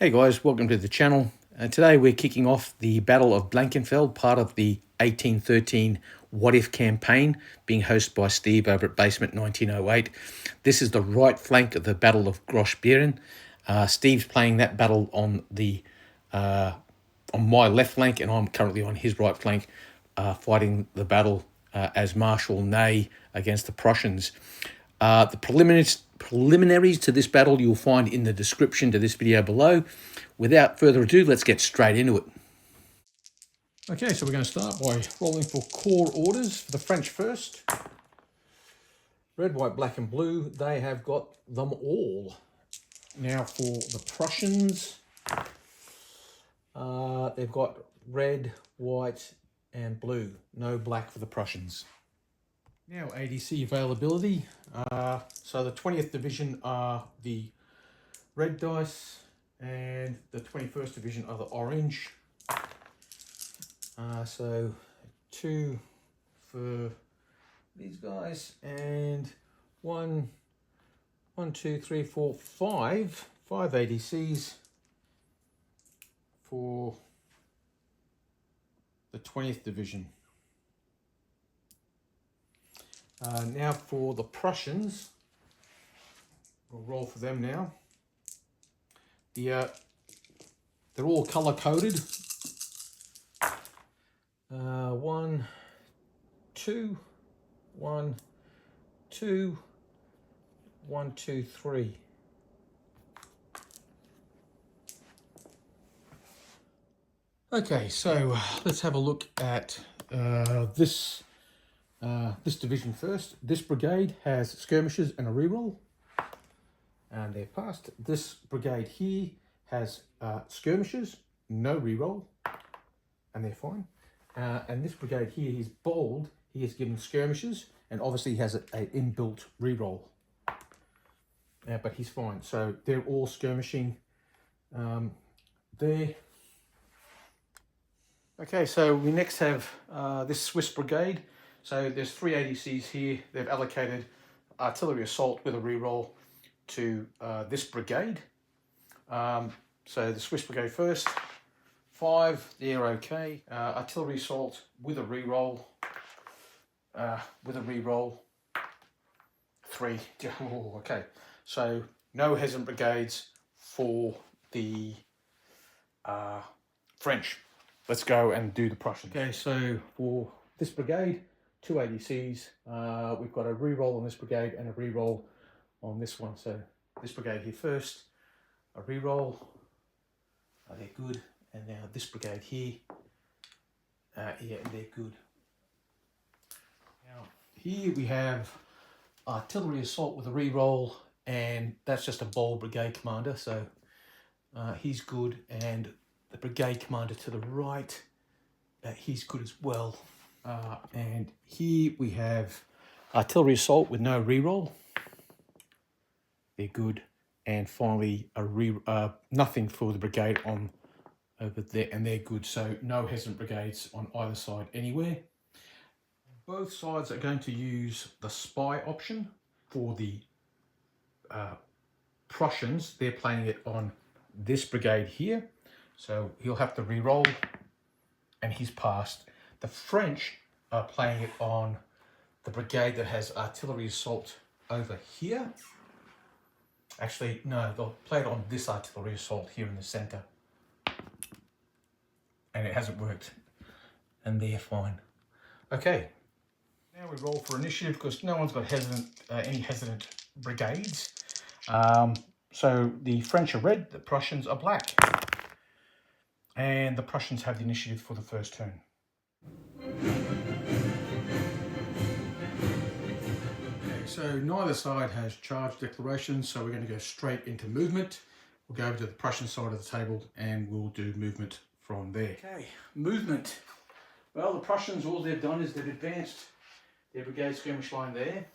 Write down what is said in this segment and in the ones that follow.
Hey guys, welcome to the channel. Today we're kicking off the Battle of Blankenfelde, part of the 1813 What If campaign, being hosted by Steve over at Basement 1908. This is the right flank of the Battle of Grossbeeren. Steve's playing that battle on my left flank, and I'm currently on his right flank, fighting the battle as Marshal Ney against the Prussians. The preliminaries to this battle you'll find in the description to this video below. Without further ado, let's get straight into it. Okay, so we're going to start by rolling for corps orders for the French first. Red, white, black and blue, they have got them all. Now for the Prussians, they've got red, white and blue. No black for the Prussians. Now ADC availability. So the 20th Division are the red dice and the 21st Division are the orange. So 2 for these guys and 5 ADCs for the 20th Division. Now for the Prussians, we'll roll for them now. They're all color coded. 1, 2, 1, 2, 1, 2, 3. Okay, so let's have a look at this division first. This brigade has skirmishes and a reroll, and they're passed. This brigade here has skirmishes, no reroll, and they're fine. And this brigade here, he's bold. He is given skirmishes, and obviously he has an inbuilt reroll. But he's fine. So they're all skirmishing there. Okay, so we next have this Swiss brigade. So there's 3 ADCs here. They've allocated artillery assault with a reroll to this brigade. So the Swiss brigade first. 5, they're okay. Artillery assault with a reroll. 3. Oh, okay. So no hesitant brigades for the French. Let's go and do the Prussians. Okay, so for this brigade, 2 ADCs. We've got a reroll on this brigade and a reroll on this one. So this brigade here first, a reroll. They're good. And now this brigade here, yeah, they're good. Now here we have artillery assault with a reroll, and that's just a bold brigade commander, so he's good. And the brigade commander to the right, he's good as well. And here we have artillery assault with no reroll. They're good. And finally, nothing for the brigade on over there, and they're good. So no hesitant brigades on either side anywhere. Both sides are going to use the spy option. For the Prussians, they're playing it on this brigade here. So he'll have to re-roll, and he's passed. The French are playing it on the brigade that has artillery assault over here. Actually, no, they'll play it on this artillery assault here in the center. And it hasn't worked. And they're fine. Okay. Now we roll for initiative because no one's got any hesitant brigades. So the French are red, the Prussians are black. And the Prussians have the initiative for the first turn. Okay, so neither side has charge declarations, so we're going to go straight into movement. We'll go over to the Prussian side of the table and we'll do movement from there. Okay, movement. Well, the Prussians, all they've done is they've advanced their brigade skirmish line there,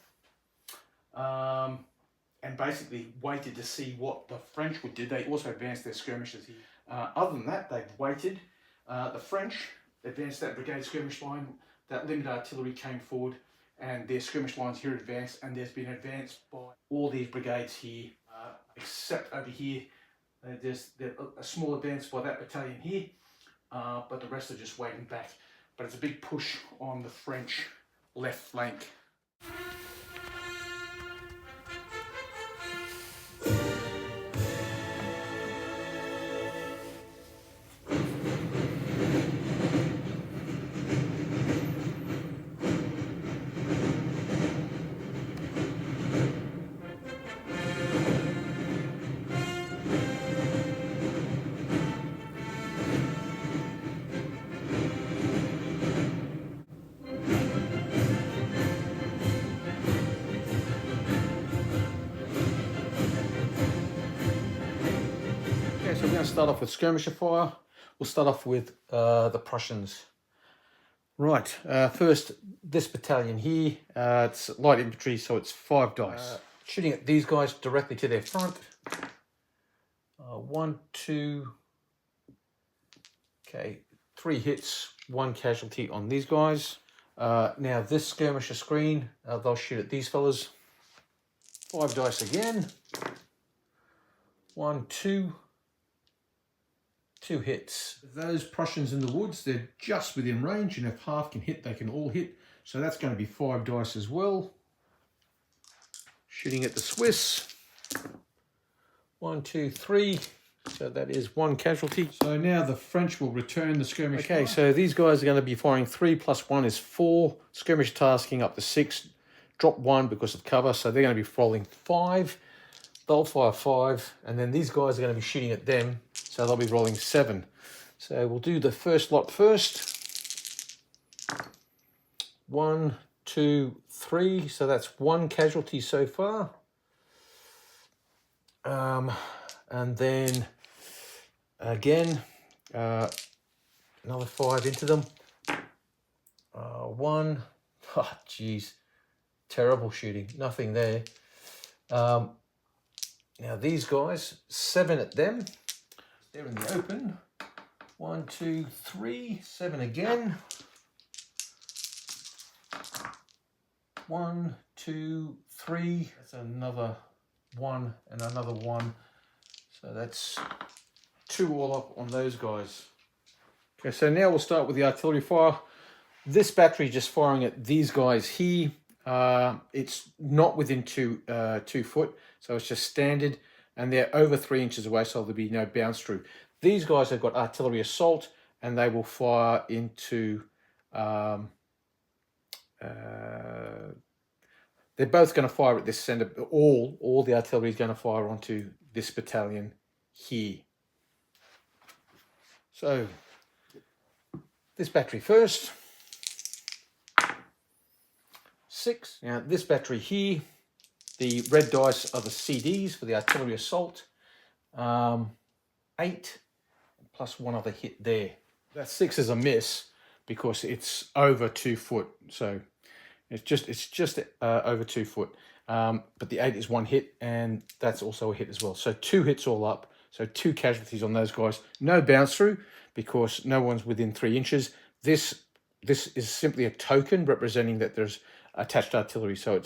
and basically waited to see what the French would do. They also advanced their skirmishes here. Other than that, they've waited. The French advanced that brigade skirmish line. That limited artillery came forward, and their skirmish lines here advanced, and there's been advanced by all these brigades here, except over here. They're a small advance by that battalion here, but the rest are just waiting back. But it's a big push on the French left flank. Okay, so we're going to start off with skirmisher fire. We'll start off with the Prussians. Right, first, this battalion here, it's light infantry, so it's 5 dice. Shooting at these guys directly to their front. 1, 2, okay, 3 hits, 1 casualty on these guys. Now this skirmisher screen, they'll shoot at these fellas. 5 dice again. 1, 2. 2 hits. Those Prussians in the woods, they're just within range, and if half can hit, they can all hit. So that's going to be 5 dice as well. Shooting at the Swiss. 1, 2, 3. So that is 1 casualty. So now the French will return the skirmish. Okay, so these guys are going to be firing 3 plus 1 is 4. Skirmish tasking up to 6. Drop 1 because of cover, so they're going to be rolling 5. They'll fire 5, and then these guys are going to be shooting at them, so they'll be rolling 7. So we'll do the first lot first. 1, 2, 3. So that's 1 casualty so far. And then again, another 5 into them. 1. Oh, geez. Terrible shooting. Nothing there. Now these guys, 7 at them. They're in the open. 1, 2, 3. 7 again. 1, 2, 3. That's another 1 and another 1. So that's 2 all up on those guys. Okay, so now we'll start with the artillery fire. This battery just firing at these guys here. It's not within 2 foot, so it's just standard, and they're over 3 inches away, so there'll be no bounce through. These guys have got artillery assault, and they will fire into they're both going to fire at this center. All the artillery is going to fire onto this battalion here. So this battery first. 6. Now this battery here, the red dice are the CDs for the artillery assault. 8 plus 1 other hit there. That 6 is a miss because it's over 2 foot. So it's just over 2 foot. But the 8 is 1 hit, and that's also a hit as well. So 2 hits all up. So 2 casualties on those guys. No bounce through because no one's within 3 inches. This is simply a token representing that there's attached artillery. So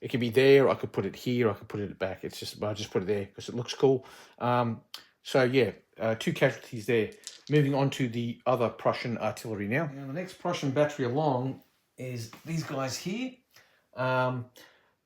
it could be there. I could put it here. I could put it back. It's just I just put it there because it looks cool. So yeah, 2 casualties there. Moving on to the other Prussian artillery now. Now the next Prussian battery along is these guys here.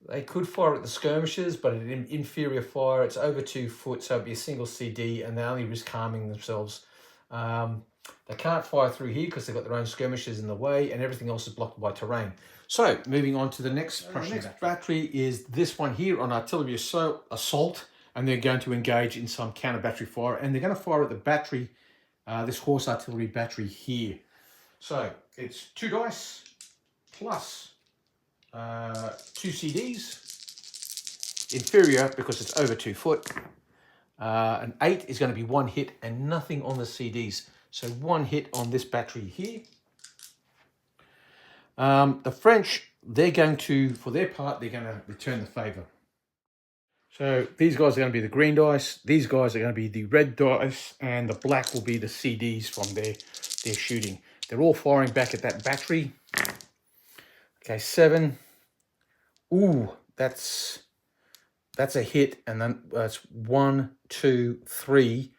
They could fire at the skirmishers, but an inferior fire. It's over 2 foot, so it'd be a single CD, and they only risk harming themselves. They can't fire through here because they've got their own skirmishers in the way, and everything else is blocked by terrain. So, moving on to the next Prussian battery is this one here on artillery assault, and they're going to engage in some counter battery fire, and they're going to fire at the battery, this horse artillery battery here. So, it's 2 dice plus 2 CDs, inferior because it's over 2 foot. An 8 is going to be 1 hit and nothing on the CDs. So 1 hit on this battery here. The French, they're going to, for their part, they're going to return the favour. So these guys are going to be the green dice. These guys are going to be the red dice, and the black will be the CDs from their shooting. They're all firing back at that battery. Okay, 7. Ooh, that's that's a hit, and then that's 1, 2, 3,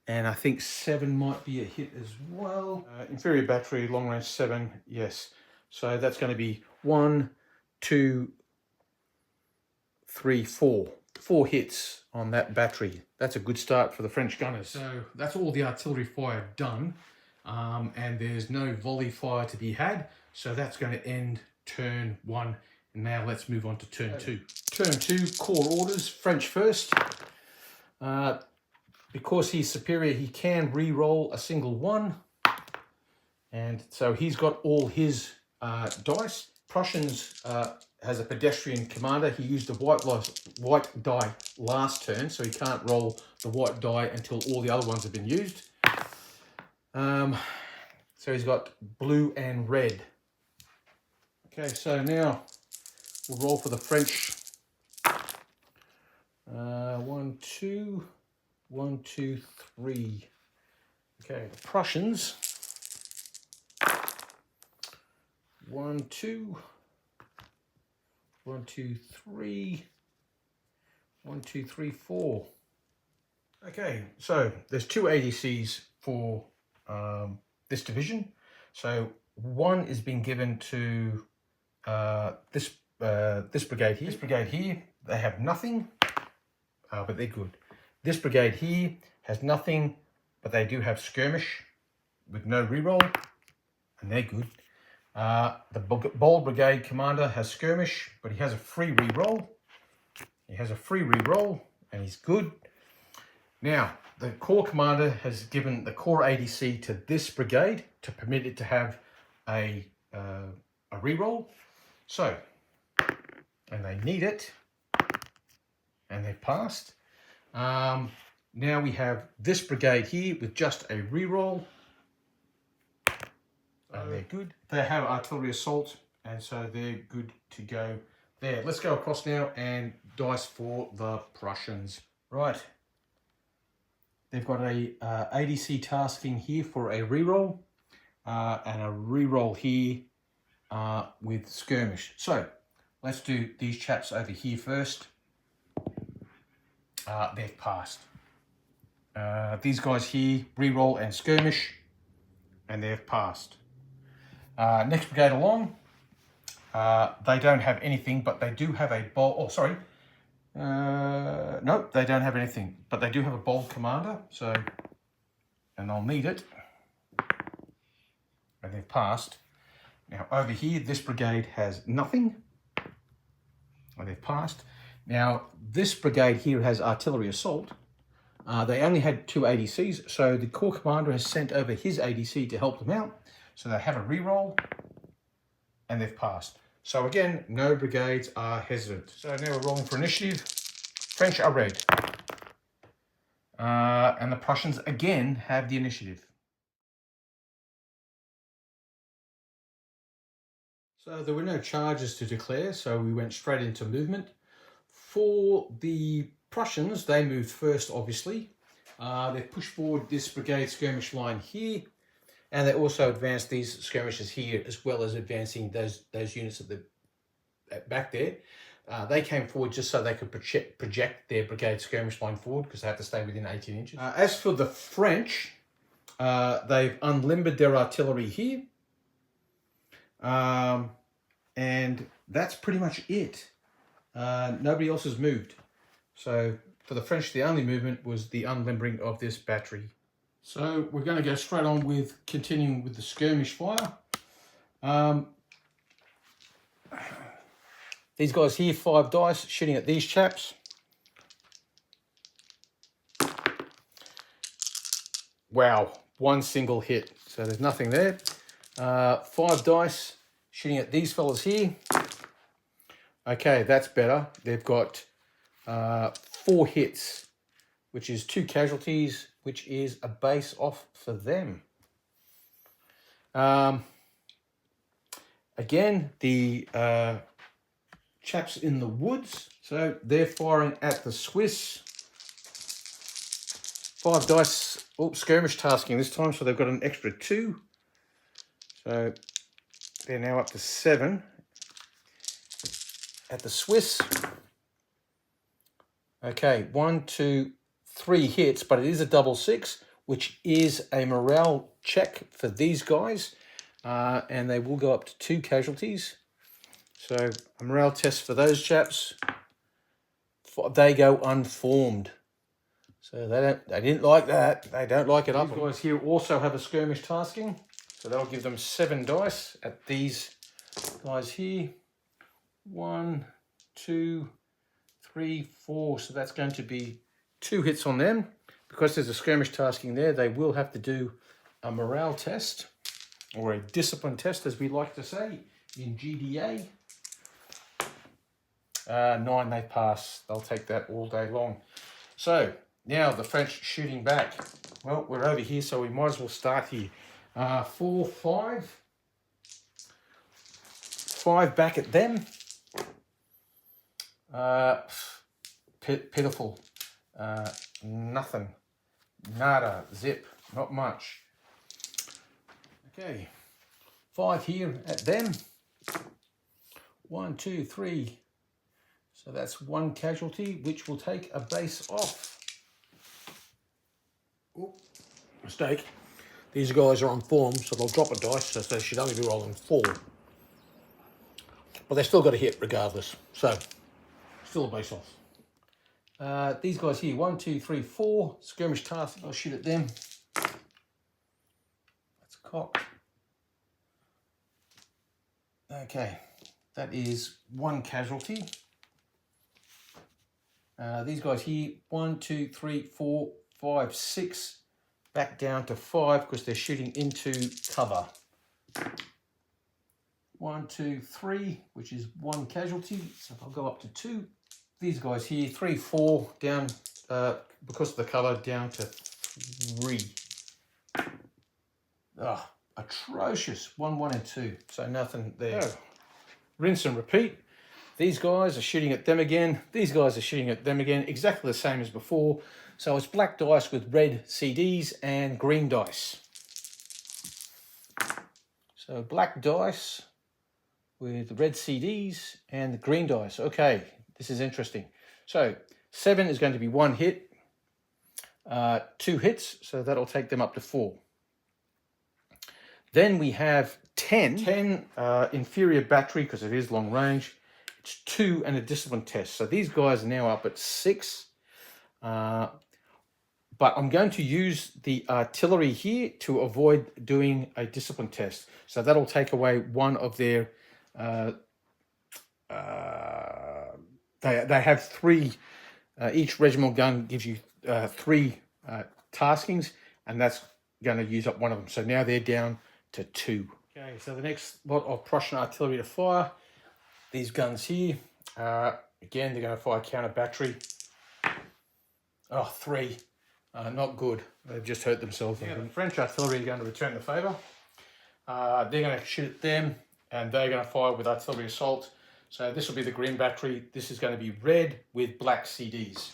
and I think 7 might be a hit as well. Inferior battery, long range 7, yes. So that's going to be 1, 2, 3, 4. 4 hits on that battery. That's a good start for the French gunners. So that's all the artillery fire done, and there's no volley fire to be had. So that's going to end turn 1. And now let's move on to turn 2. Turn 2, core orders, French first. Because he's superior, he can re-roll a single 1. And so he's got all his dice. Prussians has a pedestrian commander. He used the white die last turn, so he can't roll the white die until all the other ones have been used. So he's got blue and red. Okay, so now we'll roll for the French. 1, 2, 1, 2, 3. Okay, the Prussians. 1, 2, 1, 2, 3, 1, 2, 3, 4. Okay, so there's 2 ADCs for this division. So 1 is being given to this brigade here. This brigade here, they have nothing, but they're good. This brigade here has nothing, but they do have skirmish with no reroll, and they're good. The bold brigade commander has skirmish, but he has a free reroll. He has a free reroll, and he's good. Now, the corps commander has given the core ADC to this brigade to permit it to have a reroll. So, and they need it, and they've passed. Now we have this brigade here with just a reroll, and they're good. They have artillery assault, and so they're good to go there. Let's go across now and dice for the Prussians. Right. They've got a ADC tasking here for a reroll, and a reroll here with skirmish. So let's do these chaps over here first. They've passed. These guys here, reroll and skirmish, and they've passed. Next brigade along, they don't have anything, but they do have a bold. Oh, sorry. Nope, they don't have anything, but they do have a bold commander. So, and they'll need it. And they've passed. Now over here, this brigade has nothing, and they've passed. Now this brigade here has artillery assault. They only had 2 ADCs, so the corps commander has sent over his ADC to help them out. So they have a reroll, and they've passed. So again, no brigades are hesitant. So now we're rolling for initiative. French are red. And the Prussians again have the initiative. So there were no charges to declare, so we went straight into movement. For the Prussians, they moved first, obviously. They pushed forward this brigade skirmish line here, and they also advanced these skirmishes here, as well as advancing those units at the back there. They came forward just so they could project their brigade skirmish line forward, because they have to stay within 18 inches. As for the French, they've unlimbered their artillery here. And that's pretty much it. Nobody else has moved. So for the French, the only movement was the unlimbering of this battery. So we're going to go straight on with continuing with the skirmish fire. These guys here, 5 dice, shooting at these chaps. Wow, 1 single hit. So there's nothing there. 5 dice, shooting at these fellas here. Okay, that's better. They've got 4 hits, which is 2 casualties, which is a base off for them. Again, the chaps in the woods, so they're firing at the Swiss. 5 dice, skirmish tasking this time, so they've got an extra 2. So they're now up to 7 at the Swiss. Okay, 1, 2, 3 hits, but it is a double 6, which is a morale check for these guys. And they will go up to 2 casualties. So a morale test for those chaps. They go unformed. So they didn't like that. They don't like it up. These guys here also have a skirmish tasking. So that'll give them 7 dice at these guys here. 1, 2, 3, 4. So that's going to be 2 hits on them. Because there's a skirmish tasking there, they will have to do a morale test, or a discipline test, as we like to say in GDA. 9, they pass. They'll take that all day long. So now the French shooting back. Well, we're over here, so we might as well start here. 4, 5. 5 back at them. Pitiful. Nothing. Nada. Zip. Not much. Okay. 5 here at them. 1, 2, 3. So that's 1 casualty, which will take a base off. Ooh, mistake. These guys are on form, so they'll drop a dice, so they should only be rolling 4. But they've still got a hit regardless, so still a base off. These guys here, 1, 2, 3, 4. Skirmish task, I'll shoot at them. That's cocked. Okay, that is 1 casualty. These guys here, 1, 2, 3, 4, 5, 6. Back down to 5 because they're shooting into cover. 1, 2, 3, which is 1 casualty. So I'll go up to 2. These guys here, 3, 4, down, because of the cover, down to 3. Oh, atrocious. 1, 1, and 2. So nothing there. Oh. Rinse and repeat. These guys are shooting at them again. These guys are shooting at them again. Exactly the same as before. So it's black dice with red CDs and green dice. So black dice with red CDs and the green dice. Okay, this is interesting. So 7 is going to be 1 hit. 2 hits, so that'll take them up to 4. Then we have 10. 10 inferior battery because it is long range. It's 2 and a discipline test. So these guys are now up at 6. But I'm going to use the artillery here to avoid doing a discipline test. So that'll take away 1 of their... they have 3... each regimental gun gives you 3 taskings, and that's going to use up 1 of them. So now they're down to 2. Okay, so the next lot of Prussian artillery to fire. These guns here, again, they're going to fire counter battery. Oh, 3. Not good. They've just hurt themselves. Yeah, the French artillery are going to return the favour. They're going to shoot at them, and they're going to fire with artillery assault. So this will be the green battery. This is going to be red with black CDs.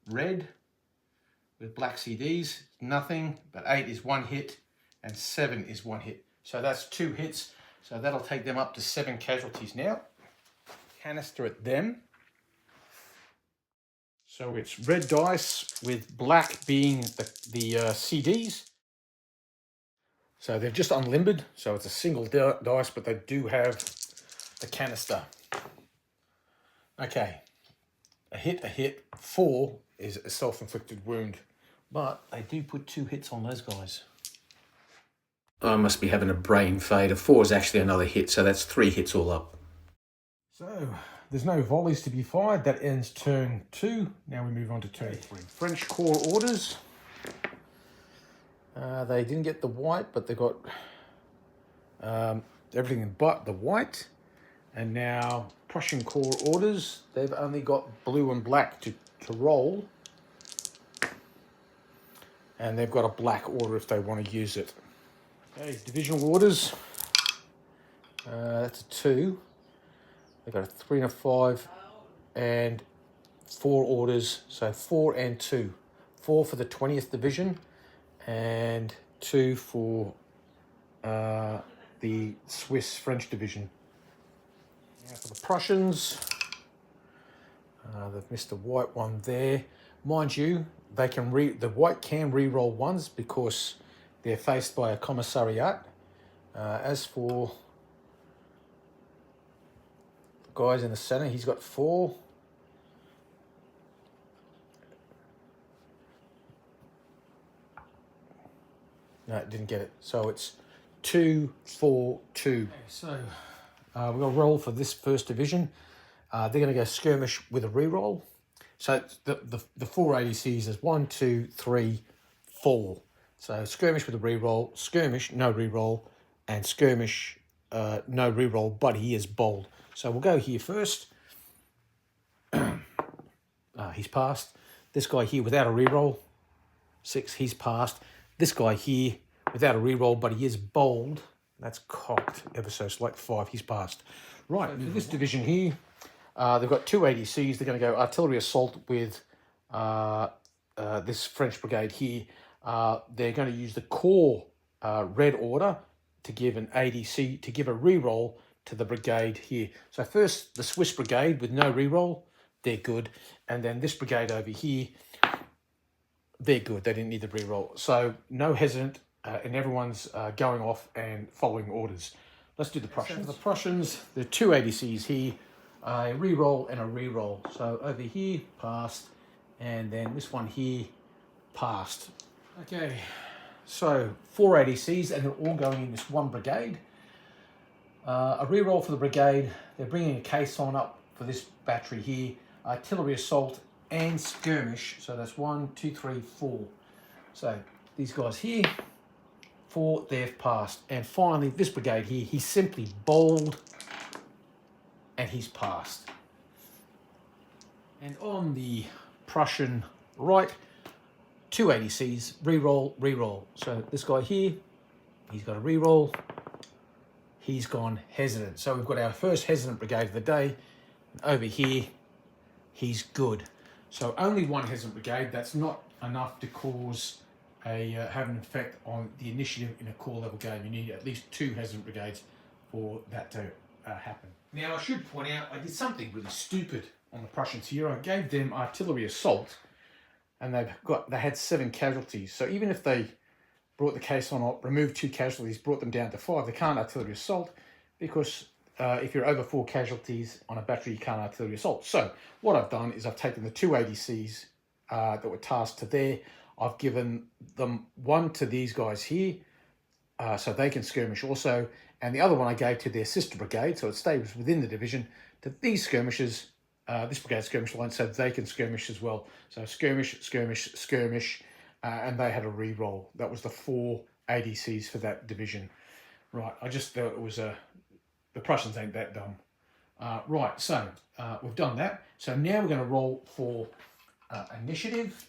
Red with black CDs, nothing, but 8 is 1 hit, and 7 is 1 hit. So that's 2 hits. So that'll take them up to 7 casualties now. Canister at them. So it's red dice with black being the CDs. So they've just unlimbered. So it's a single dice, but they do have the canister. Okay. A hit. 4 is a self-inflicted wound. But they do put 2 hits on those guys. I must be having a brain fade. A 4 is actually another hit, so that's 3 hits all up. So, there's no volleys to be fired. That ends turn 2. Now we move on to turn 3. French Corps orders. They didn't get the white, but they got everything but the white. And now Prussian Corps orders. They've only got blue and black to roll. And they've got a black order if they want to use it. Okay, divisional orders. That's a 2. They've got a 3 and a 5 and 4 orders. So 4 and 2. 4 for the 20th Division and 2 for the Swiss French Division. Now for the Prussians, they've missed the white one there. Mind you, they can the white can re-roll ones because they're faced by a commissariat. As for the guys in the center, he's got 4. No, it didn't get it. So it's 2, 4, 2. Okay, so we're going to roll for this first division. They're going to go skirmish with a re-roll. So the 4 ADCs is 1, 2, 3, 4. So skirmish with a re-roll, skirmish, no re-roll, and skirmish, no re-roll, but he is bold. So we'll go here first. He's passed. This guy here without a re-roll, 6, he's passed. This guy here without a re-roll, but he is bold. That's cocked ever so slight, 5, he's passed. Right, so for this division here, they've got 2 ADCs. They're going to go artillery assault with this French brigade here. They're going to use the core red order to give an ADC, to give a re-roll to the brigade here. So first, the Swiss brigade with no re-roll, they're good. And then this brigade over here, they're good. They didn't need the re-roll. So no hesitant, and everyone's going off and following orders. Let's do the Prussians. So the Prussians, the 2 ADCs here, a re-roll and a re-roll. So over here, passed, and then this one here, passed. Okay, so 4 ADCs, and they're all going in this one brigade. A re-roll for the brigade. They're bringing a caisson up for this battery here. Artillery assault and skirmish. So that's 1, 2, 3, 4. So these guys here, 4, they've passed. And finally, this brigade here, he's simply bold, and he's passed. And on the Prussian right, 2 ADCs, re-roll, re-roll. So this guy here, he's got a re-roll. He's gone hesitant. So we've got our first hesitant brigade of the day. And over here, he's good. So only 1 hesitant brigade. That's not enough to cause have an effect on the initiative in a core level game. You need at least 2 hesitant brigades for that to happen. Now I should point out I did something really stupid on the Prussians here. I gave them artillery assault, and they had 7 casualties. So even if they brought the caisson up, removed 2 casualties, brought them down to 5, they can't artillery assault because if you're over 4 casualties on a battery, you can't artillery assault. So what I've done is I've taken the 2 ADCs that were tasked to there. I've given them 1 to these guys here, so they can skirmish also, and the other one I gave to their sister brigade, so it stays within the division, to these skirmishers, this brigade skirmish line, so they can skirmish as well. So skirmish, skirmish, skirmish, and they had a re-roll. That was the 4 ADCs for that division. Right, I just thought it was the Prussians ain't that dumb. Right, so we've done that. So now we're going to roll for initiative.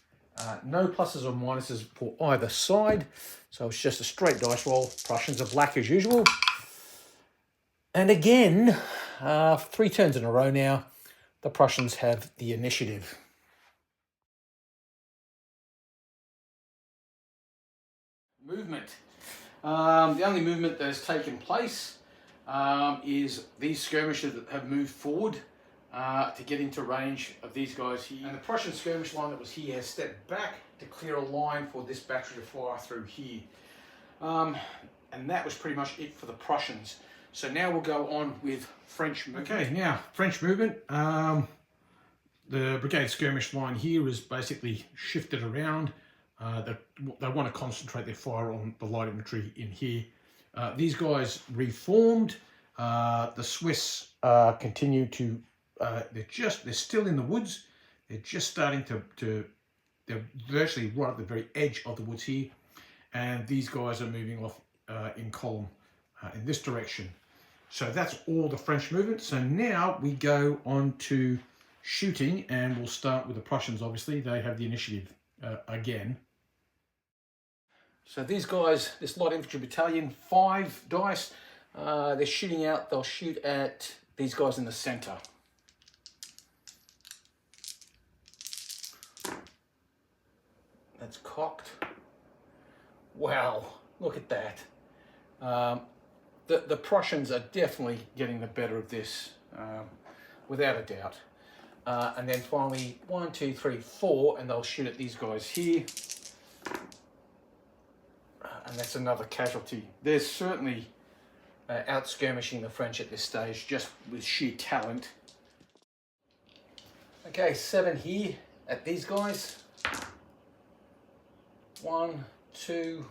No pluses or minuses for either side. So it's just a straight dice roll. Prussians are black as usual. And again, 3 turns in a row now, the Prussians have the initiative. Movement. The only movement that has taken place is these skirmishers that have moved forward to get into range of these guys here. And the Prussian skirmish line that was here has stepped back to clear a line for this battery to fire through here. And that was pretty much it for the Prussians. So now we'll go on with French movement. Okay, now French movement. The brigade skirmish line here is basically shifted around. They want to concentrate their fire on the light infantry in here. These guys reformed. The Swiss continue to. They're still in the woods. They're just starting they're virtually right at the very edge of the woods here, and these guys are moving off in column in this direction. So that's all the French movement. So now we go on to shooting, and we'll start with the Prussians. Obviously, they have the initiative again. So these guys, this light infantry battalion, 5 dice. They're shooting out. They'll shoot at these guys in the center. That's cocked. Wow, look at that. The Prussians are definitely getting the better of this. without a doubt. And then finally 1, 2, 3, 4, and they'll shoot at these guys here. And that's another casualty. They're certainly out skirmishing the French at this stage, just with sheer talent. Okay, 7 here at these guys. 1, 2.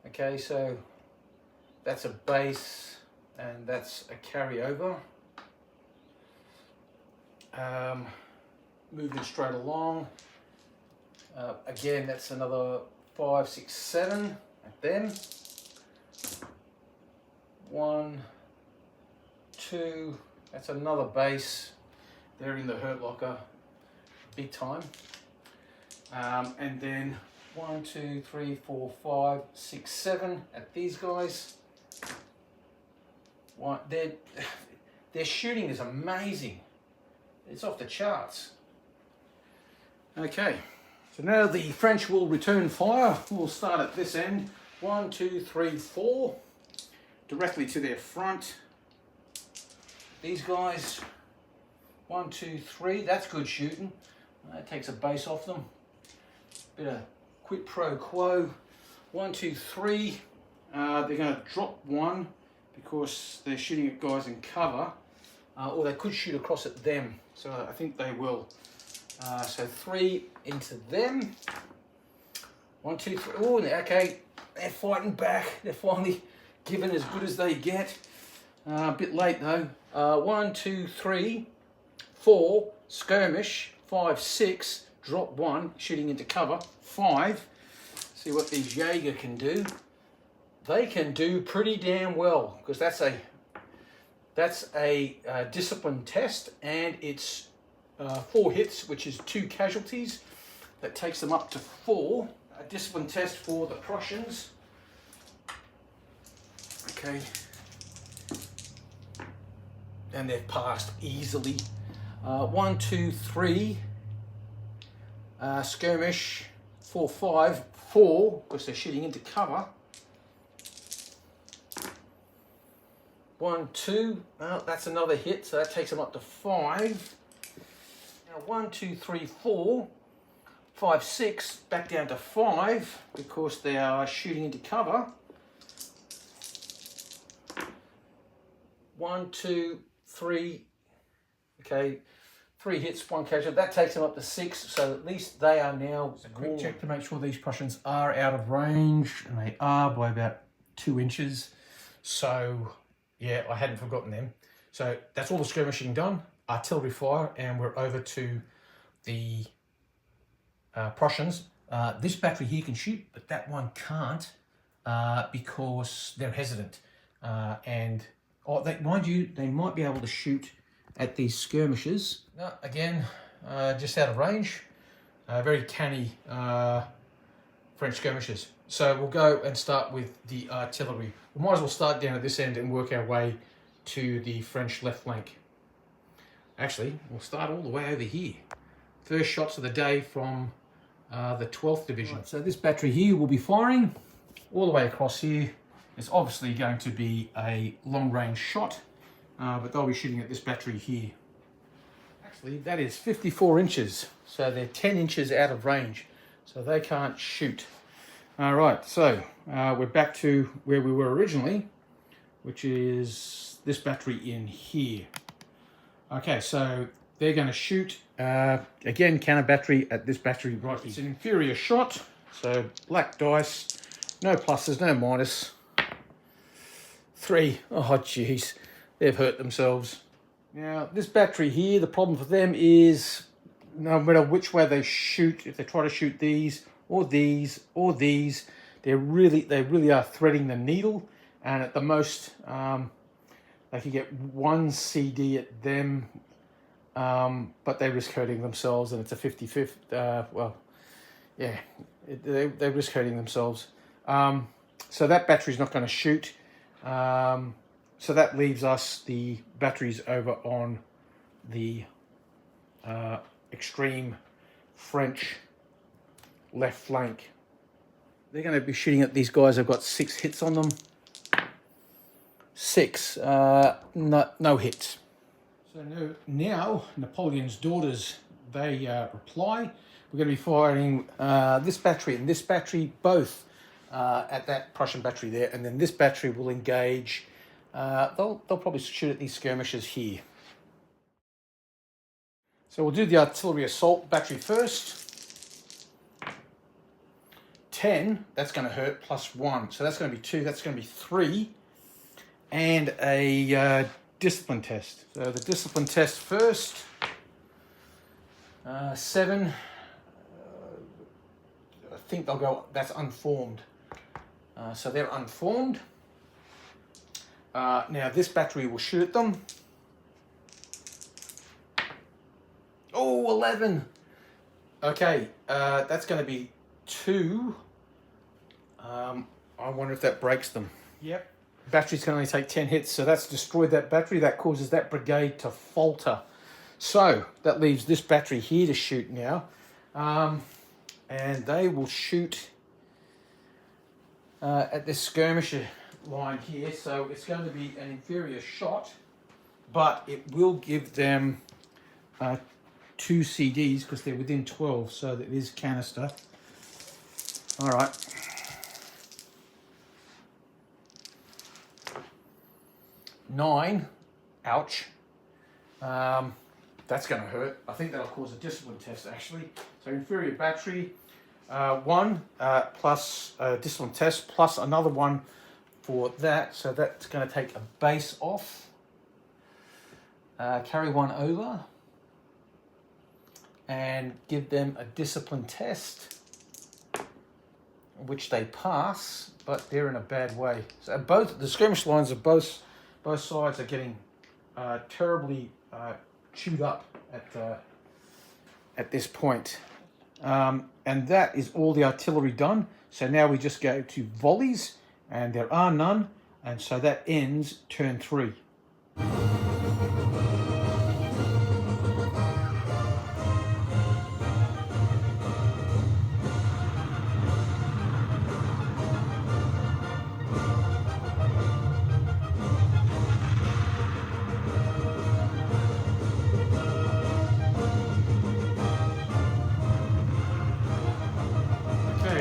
Okay, so that's a base and that's a carryover. Moving straight along. Again, that's another 5, 6, 7 at them. 1, 2. That's another base. They're in the hurt locker, big time. And then 1, 2, 3, 4, 5, 6, 7 at these guys. Their shooting is amazing. It's off the charts. Okay, so now the French will return fire. We'll start at this end. 1, 2, 3, 4, directly to their front. These guys, 1, 2, 3. That's good shooting. That takes a base off them. Bit of quid pro quo. 1, 2, 3. They're going to drop 1 because they're shooting at guys in cover, or they could shoot across at them. So I think they will. So 3 into them. 1, 2, 3. Oh, okay. They're fighting back. They're finally giving as good as they get. A bit late though. 1, 2, 3, 4. Skirmish. 5, 6. Drop 1. Shooting into cover. 5. See what these Jaeger can do. They can do pretty damn well, because that's a discipline test, and it's 4 hits, which is 2 casualties. That takes them up to 4. A discipline test for the Prussians. Okay. And they've passed easily. 1, 2, 3. Skirmish. 4, 5. 4, because they're shooting into cover. 1, 2. Well, that's another hit, so that takes them up to 5. Now 1, 2, 3, 4, 5, 6, back down to 5 because they are shooting into cover. 1, 2, 3. Okay, 3 hits, 1 casualty. That takes them up to 6, so at least they are now. A quick check to make sure these Prussians are out of range, and they are by about 2 inches. So yeah, I hadn't forgotten them. So that's all the skirmishing done. Artillery fire, and we're over to the Prussians. This battery here can shoot, but that one can't because they're hesitant. Mind you, they might be able to shoot at these skirmishes. No, again, just out of range. Very canny French skirmishes. So we'll go and start with the artillery. We might as well start down at this end and work our way to the French left flank. Actually, we'll start all the way over here. First shots of the day from the 12th Division. Right, so this battery here will be firing all the way across here. It's obviously going to be a long-range shot, but they'll be shooting at this battery here. Actually, that is 54 inches, so they're 10 inches out of range, so they can't shoot. All right, so we're back to where we were originally, which is this battery in here. Okay, so they're going to shoot, again, counter battery at this battery right here. It's an inferior shot, so black dice, no pluses, no minus. 3, oh jeez, they've hurt themselves. Now, this battery here, the problem for them is no matter which way they shoot, if they try to shoot these, or these, or these, they really are threading the needle, and at the most they can get 1 CD at them, but they risk hurting themselves, and it's a 50-50. Well, yeah, they risk hurting themselves. So that battery's not going to shoot. So that leaves us the batteries over on the extreme French left flank. They're going to be shooting at these guys. I've got 6 hits on them. 6. No hits. So now Napoleon's daughters, they reply. We're going to be firing this battery and this battery, both at that Prussian battery there, and then this battery will engage. They'll probably shoot at these skirmishers here. So we'll do the artillery assault battery first. 10, that's going to hurt, plus 1. So that's going to be 2, that's going to be 3. And a discipline test. So the discipline test first. 7. I think they'll go, that's unformed. So they're unformed. Now this battery will shoot at them. Oh, 11. Okay, that's going to be 2. I wonder if that breaks them. Yep. Batteries can only take 10 hits, so that's destroyed that battery. That causes that brigade to falter. So that leaves this battery here to shoot now. And they will shoot at this skirmisher line here. So it's going to be an inferior shot, but it will give them 2 CDs because they're within 12, so that is canister. All right. 9, ouch. That's going to hurt. I think that'll cause a discipline test actually. So inferior battery, 1 plus discipline test plus another 1 for that. So that's going to take a base off. Carry 1 over and give them a discipline test, which they pass, but they're in a bad way. So both the skirmish lines of both sides are getting terribly chewed up at this point. And that is all the artillery done. So now we just go to volleys, and there are none, and so that ends turn 3.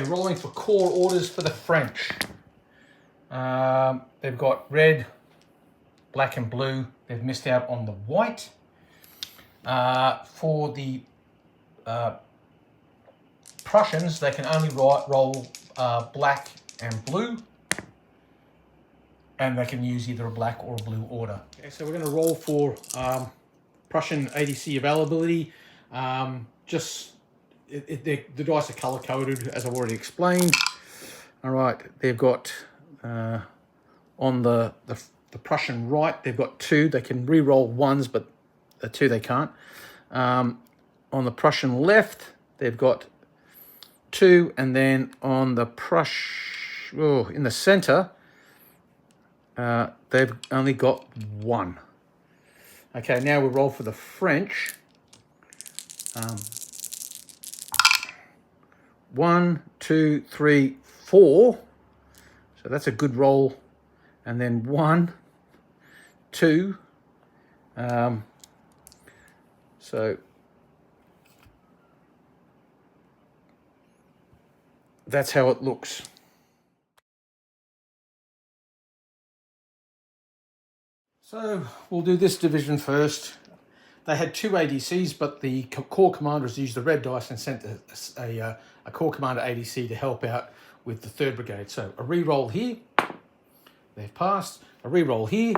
Rolling for core orders for the French. They've got red, black and blue. They've missed out on the white. For the Prussians, they can only roll black and blue, and they can use either a black or a blue order. Okay, so we're going to roll for Prussian ADC availability. The dice are color-coded, as I've already explained. All right, they've got, on the Prussian right, they've got 2. They can re-roll 1s, but 2 they can't. On the Prussian left, they've got 2, and then on the in the center, they've only got 1. Okay, now we'll roll for the French. 1, 2, 3, 4. So that's a good roll. And then 1, 2. So that's how it looks. So we'll do this division first. They had 2 ADCs, but the corps commanders used the red dice and sent a corps commander ADC to help out with the 3rd Brigade. So a re-roll here, they've passed. A re-roll here.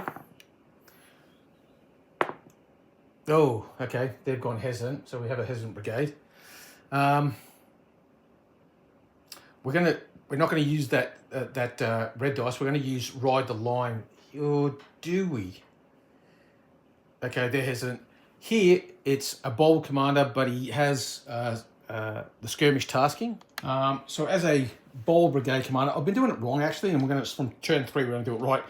Oh, okay, they've gone hesitant, so we have a hesitant brigade. We're not going to use that red dice. We're going to use ride the line. Or do we? Okay, they're hesitant. Here, it's a bold commander, but he has the skirmish tasking. So as a bold brigade commander, I've been doing it wrong actually, and from turn 3, we're going to do it right.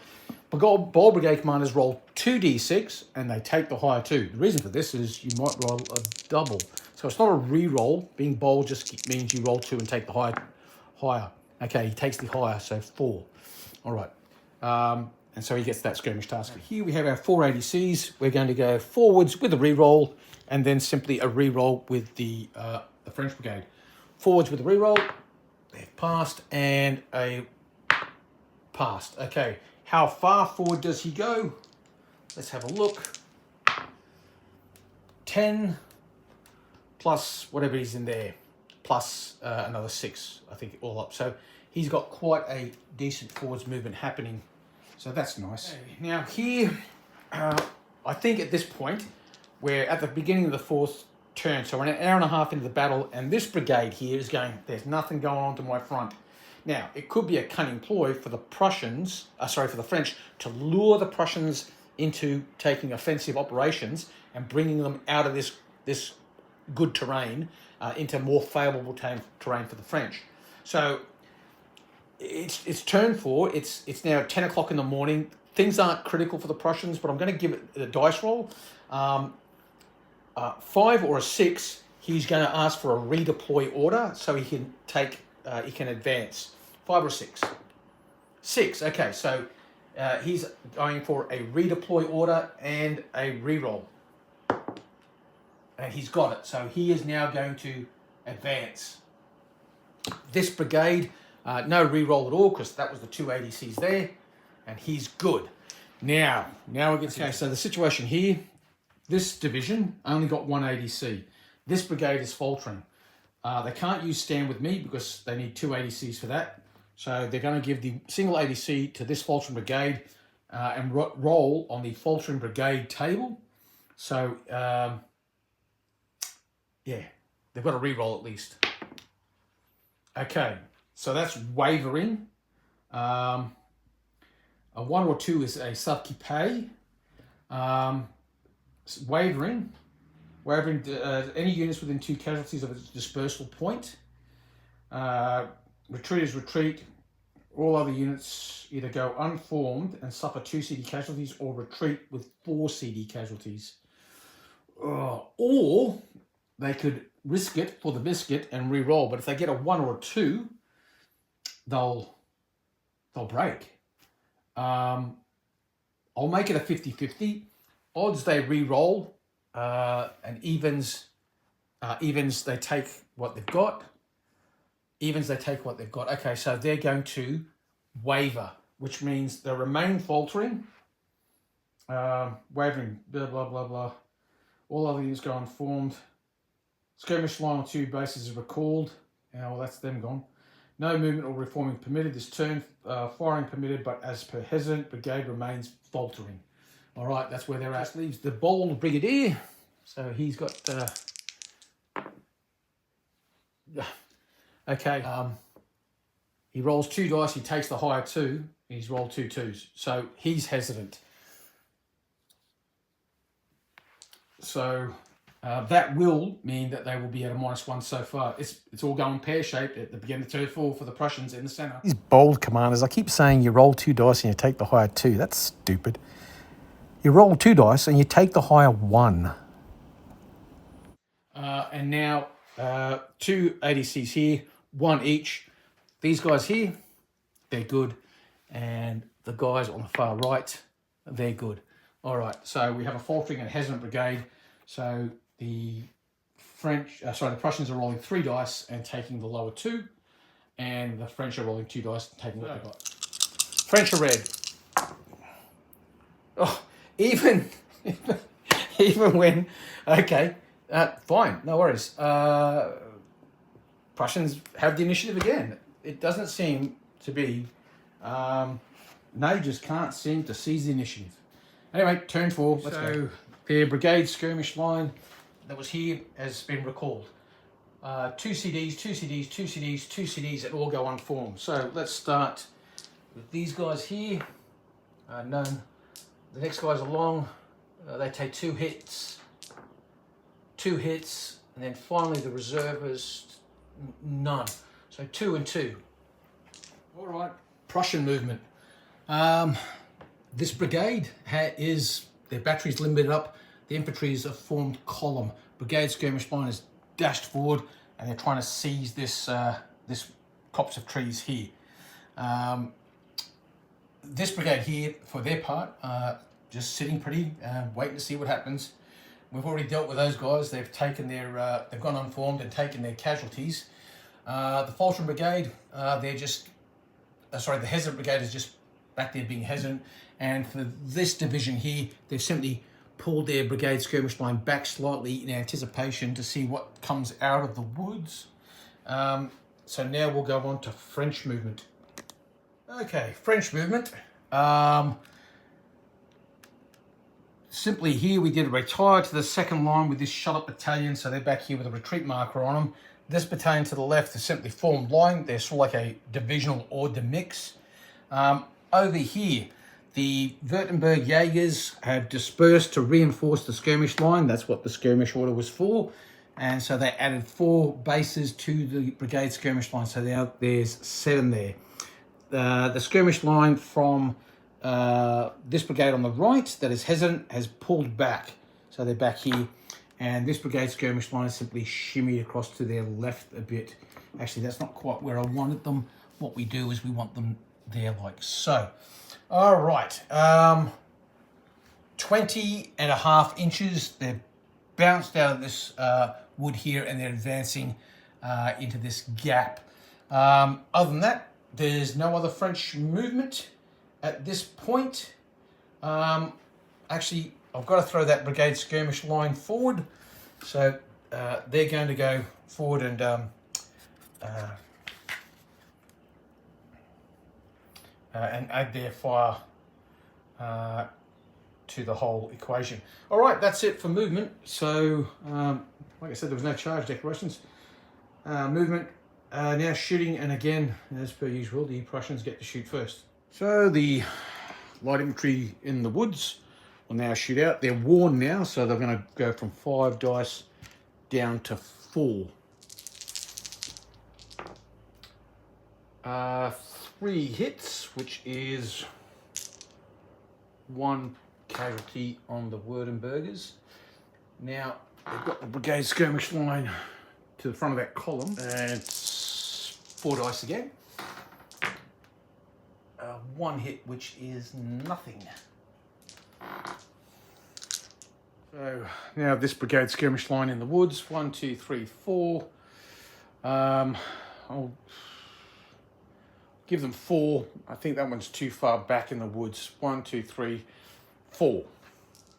But bold brigade commanders roll 2d6, and they take the higher 2. The reason for this is you might roll a double. So it's not a re-roll. Being bold just means you roll 2 and take the higher. Okay, he takes the higher, so 4. All right. and so he gets that skirmish task. Here we have our 4 ADCs. We're going to go forwards with a reroll, and then simply a reroll with the French brigade. Forwards with a reroll, they've passed, and a passed. Okay, how far forward does he go? Let's have a look. 10 plus whatever is in there, plus another 6, I think, all up. So he's got quite a decent forwards movement happening. So that's nice. Okay. Now here, I think at this point, we're at the beginning of the 4th turn. So we're an hour and a half into the battle, and this brigade here is going, there's nothing going on to my front. Now, it could be a cunning ploy for the Prussians, for the French, to lure the Prussians into taking offensive operations and bringing them out of this good terrain into more favourable terrain for the French. So it's turn 4. It's now 10 o'clock in the morning. Things aren't critical for the Prussians, but I'm going to give it a dice roll. 5 or a 6, he's going to ask for a redeploy order so he can take, he can advance. 5 or 6? 6, okay, so he's going for a redeploy order and a reroll. And he's got it, so he is now going to advance. This brigade, no reroll at all, because that was the 2 ADCs there, and he's good. Now we get to... Okay, so the situation here, this division only got 1 ADC. This brigade is faltering. They can't use stand with me because they need 2 ADCs for that. So they're going to give the single ADC to this faltering brigade and roll on the faltering brigade table. So, yeah, they've got to re-roll at least. Okay, so that's wavering. A 1 or 2 is a sub-qui-pay. Wavering, any units within 2 casualties of its dispersal point. Retreat is retreat. All other units either go unformed and suffer 2 CD casualties or retreat with 4 CD casualties. Or they could risk it for the biscuit and re-roll, but if they get a 1 or a 2, they'll break. I'll make it a 50-50. Odds they re-roll, and evens they take what they've got. Evens they take what they've got. Okay, so they're going to waver, which means they remain faltering. Wavering, blah, blah, blah, blah. All other units go unformed. Skirmish line on 2 bases is recalled. Well, that's them gone. No movement or reforming permitted this turn. Firing permitted, but as per hesitant, brigade remains faltering. All right, that's where they're at. Leaves the bold brigadier. So he's got... okay. He rolls 2 dice. He takes the higher 2. He's rolled 2 2s. So he's hesitant. So that will mean that they will be at a -1 so far. It's all going pear-shaped at the beginning of turn 4 for the Prussians in the centre. These bold commanders, I keep saying you roll 2 dice and you take the higher 2. That's stupid. You roll 2 dice and you take the higher 1. And now 2 ADCs here, 1 each. These guys here, they're good. And the guys on the far right, they're good. All right, so we have a faltering and hesitant brigade. So the Prussians are rolling 3 dice and taking the lower 2. And the French are rolling 2 dice and taking what they've got. French are red. Oh, even when, okay, fine, no worries. Prussians have the initiative again. It doesn't seem to be, they just can't seem to seize the initiative. Anyway, turn 4, let's go. Their brigade skirmish line that was here has been recalled. 2 CDs, 2 CDs, 2 CDs, 2 CDs that all go unformed. So let's start with these guys here. None. The next guys along, they take 2 hits, and then finally the reservists, none. So 2 and 2. All right, Prussian movement. This brigade is, their batteries limited up, the infantry is a formed column. Brigade skirmish line is dashed forward, and they're trying to seize this copse of trees here. this brigade here, for their part, just sitting pretty, waiting to see what happens. We've already dealt with those guys. They've taken their, they've gone unformed and taken their casualties. The Falstrom Brigade, they're just, sorry, the Hesitant Brigade is just back there being hesitant. And for this division here, they've simply pulled their brigade skirmish line back slightly in anticipation to see what comes out of the woods. So now we'll go on to French movement. Okay, French movement. Simply here we did retire to the second line with this shut-up battalion, so they're back here with a retreat marker on them. This battalion to the left is simply formed line. They're sort of like a divisional ordre mix. Over here, the Württemberg Jaegers have dispersed to reinforce the skirmish line. That's what the skirmish order was for. And so they added 4 bases to the brigade skirmish line. So now there's 7 there. The skirmish line from this brigade on the right that is hesitant has pulled back. So they're back here. And this brigade skirmish line is simply shimmied across to their left a bit. Actually, that's not quite where I wanted them. What we do is we want them there like so. All right. 20.5 inches. They're bounced out of this wood here and they're advancing into this gap. Other than that, there's no other French movement at this point. Actually, I've got to throw that brigade skirmish line forward. So they're going to go forward and add their fire to the whole equation. All right, that's it for movement. So, like I said, there was no charge declarations. Movement, now shooting, and again, as per usual, the Prussians get to shoot first. So the light infantry in the woods will now shoot out. They're worn now, so they're going to go from 5 dice down to 4. 3 hits, which is 1 casualty on the Württembergers. Now, they've got the brigade skirmish line to the front of that column, and it's 4 dice again. 1 hit, which is nothing. So now this brigade skirmish line in the woods, 1, 2, 3, 4. I'll give them 4. I think that one's too far back in the woods. 1, 2, 3, 4.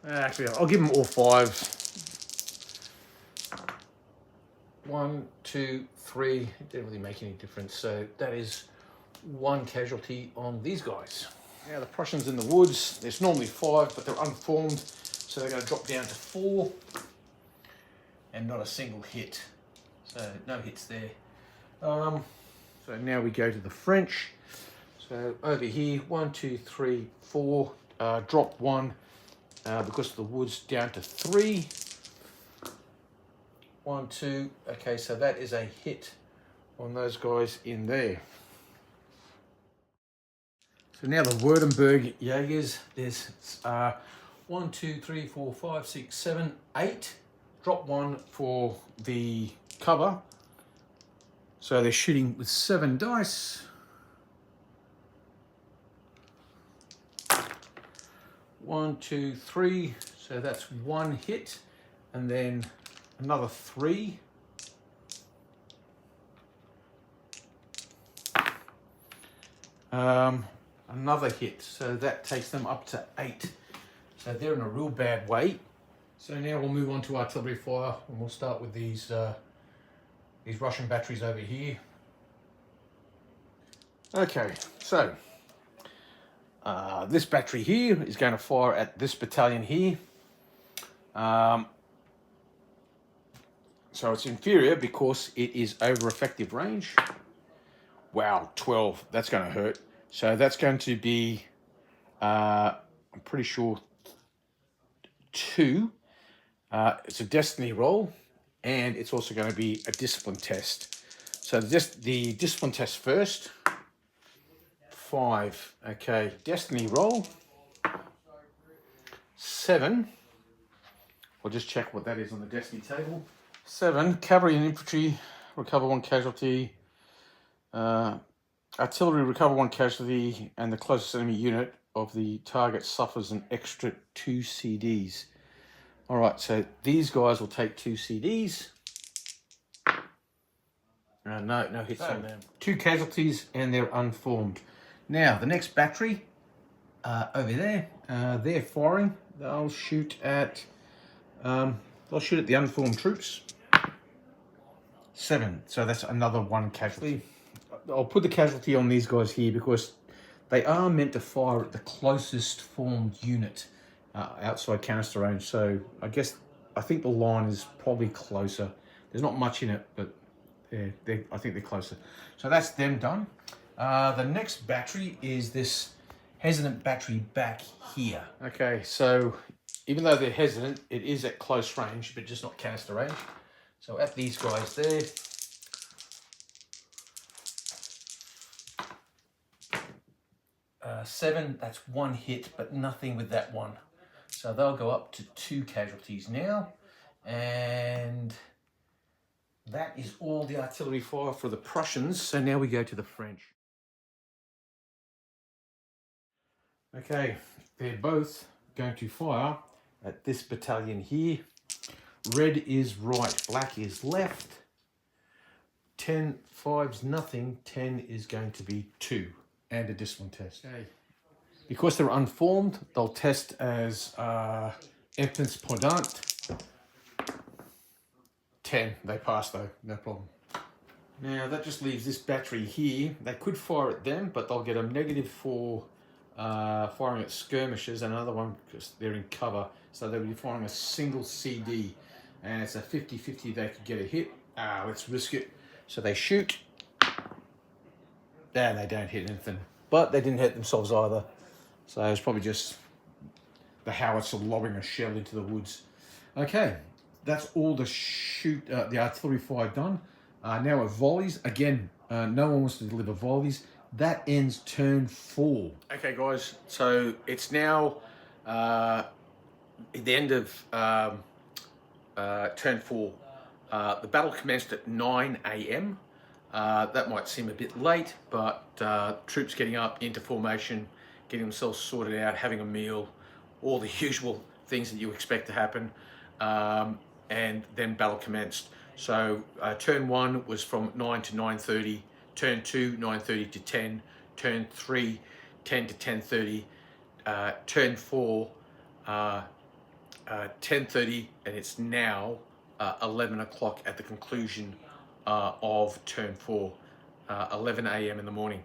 Actually, I'll give them all 5. 1, 2, 3. It didn't really make any difference. So that is 1 casualty on these guys. Now the Prussians in the woods, there's normally 5, but they're unformed, so they're going to drop down to 4, and not a single hit. So no hits there. So now we go to the French. So over here, 1, 2, 3, 4. Drop 1 because of the woods down to 3. 1, 2. Okay, so that is a hit on those guys in there. So now the Württemberg Jaegers, there's 1, 2, 3, 4, 5, 6, 7, 8. Drop 1 for the cover. So they're shooting with 7 dice. 1, 2, 3. So that's 1 hit, and then another 3. Another hit, so that takes them up to 8. So they're in a real bad way. So now we'll move on to artillery fire, and we'll start with these Russian batteries over here. Okay, so this battery here is going to fire at this battalion here. So it's inferior because it is over effective range. Wow, 12, that's going to hurt. So that's going to be, I'm pretty sure, 2. It's a destiny roll, and it's also going to be a discipline test. So the discipline test first. 5. Okay, destiny roll. 7. I'll just check what that is on the destiny table. 7. Cavalry and infantry recover 1 casualty. Artillery recover 1 casualty, and the closest enemy unit of the target suffers an extra 2 CDs. All right, so these guys will take 2 CDs. No hits on them. 2 casualties, and they're unformed. Now, the next battery over there, they're firing. They'll shoot at the unformed troops. 7, so that's another 1 casualty. I'll put the casualty on these guys here because they are meant to fire at the closest formed unit outside canister range. So I think the line is probably closer. There's not much in it, but I think they're closer. So that's them done. The next battery is this hesitant battery back here. Okay, so even though they're hesitant, it is at close range, but just not canister range. So at these guys there. 7, that's 1 hit, but nothing with that one. So they'll go up to 2 casualties now. And that is all the artillery fire for the Prussians. So now we go to the French. Okay, they're both going to fire at this battalion here. Red is right, black is left. 10, 5's nothing, 10 is going to be 2. And a discipline test. Okay. Because they're unformed, they'll test as infants pendant. 10, they pass though, no problem. Now that just leaves this battery here. They could fire at them, but they'll get a negative for firing at skirmishers, and another one because they're in cover. So they'll be firing a single CD, and it's a 50-50 they could get a hit. Let's risk it. So they shoot. And they don't hit anything. But they didn't hit themselves either. So it's probably just the howitzer lobbing a shell into the woods. Okay, that's all the artillery fire done. Now at volleys, again, no one wants to deliver volleys. That ends turn 4. Okay, guys, so it's now at the end of turn 4. The battle commenced at 9 AM. That might seem a bit late, but troops getting up into formation, getting themselves sorted out, having a meal, all the usual things that you expect to happen, and then battle commenced. So turn 1 was from 9 to 9:30, turn 2, 9:30 to 10, turn 3, 10 to 10:30, turn 4, 10:30, and it's now 11 o'clock at the conclusion of turn 4, 11 AM in the morning.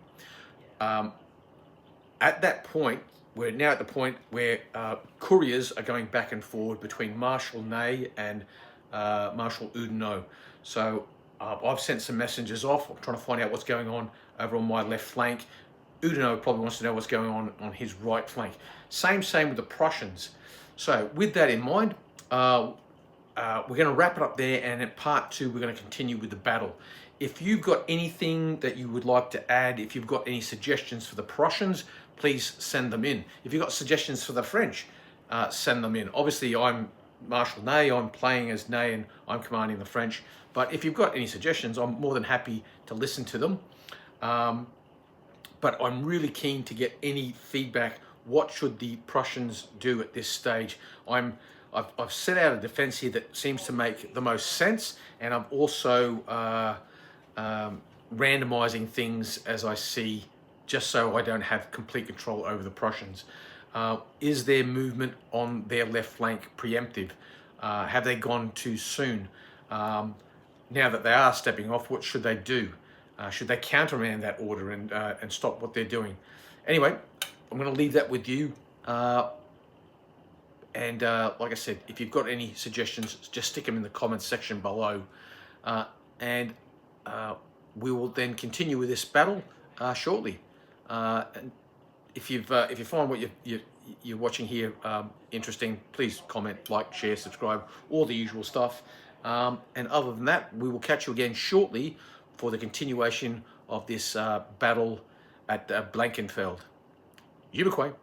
At that point, we're now at the point where couriers are going back and forward between Marshal Ney and Marshal Oudinot. So I've sent some messengers off. I'm trying to find out what's going on over on my left flank. Oudinot probably wants to know what's going on his right flank. Same with the Prussians. So with that in mind, we're going to wrap it up there, and in part 2 we're going to continue with the battle. If you've got anything that you would like to add, if you've got any suggestions for the Prussians, please send them in. If you've got suggestions for the French, send them in. Obviously I'm Marshal Ney, I'm playing as Ney and I'm commanding the French, but if you've got any suggestions, I'm more than happy to listen to them. But I'm really keen to get any feedback. What should the Prussians do at this stage? I've set out a defense here that seems to make the most sense, and I'm also randomizing things as I see, just so I don't have complete control over the Prussians. Is their movement on their left flank preemptive? Have they gone too soon? Now that they are stepping off, what should they do? Should they countermand that order and stop what they're doing? Anyway, I'm going to leave that with you. And like I said, if you've got any suggestions, just stick them in the comments section below. And we will then continue with this battle shortly. And if you find what you're watching here interesting, please comment, like, share, subscribe, all the usual stuff. And other than that, we will catch you again shortly for the continuation of this battle at Blankenfelde. Ubiquay.